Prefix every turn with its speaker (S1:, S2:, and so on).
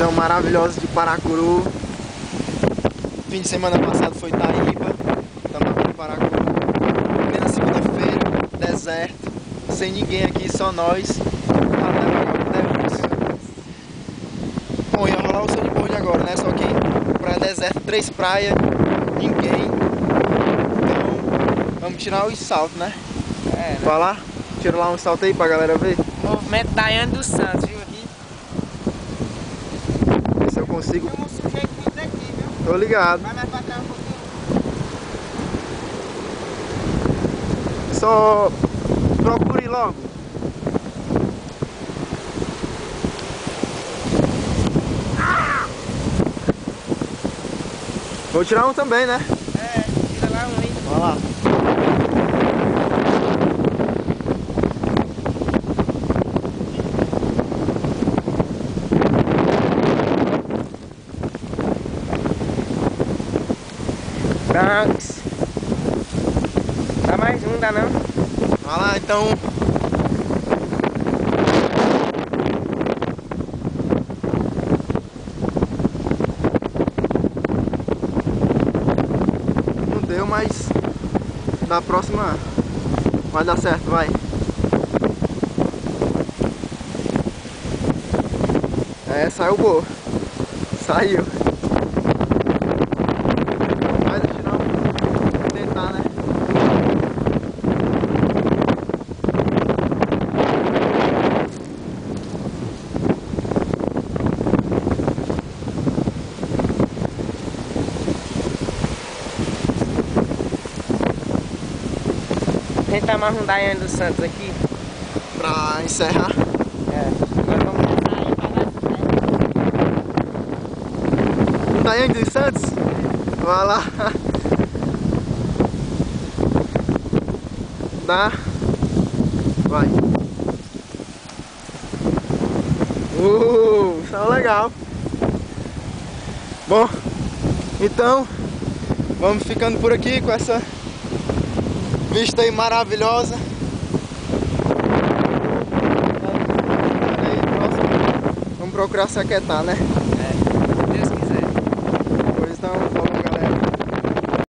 S1: Visão maravilhosa de Paracuru. Fim de semana passado foi Itaíba, estamos aqui em Paracuru. Primeira segunda-feira, deserto, sem ninguém aqui, só nós. Bom, ia rolar o sunboard agora, né? Só que praia deserta, 3 praias, ninguém. Então vamos tirar os saltos, né?
S2: É, né?
S1: Vai lá, tira lá um salto aí pra galera ver.
S2: Movimento Daiane dos Santos, viu aqui?
S1: Ver se eu consigo.
S2: Tem um sujeito vindo aqui, viu?
S1: Tô ligado.
S2: Vai mais pra trás um pouquinho.
S1: Só procure logo. Vou tirar um também, né?
S2: É, tira lá um aí.
S1: Vai lá.
S2: Brancos. Dá mais um, dá não?
S1: Vai lá então. Não deu, mas na próxima vai dar certo, vai. É, saiu boa. Saiu. Vai deixar não. Tentar, né?
S2: Tentar mais um Daiane dos Santos aqui.
S1: Pra encerrar.
S2: É. Agora vamos sair pra lá.
S1: Daiane dos Santos? Vai lá. Dá. Vai. Tá legal. Bom, então vamos ficando por aqui com essa vista aí maravilhosa. Aí, próximo, vamos procurar se aquietar, né?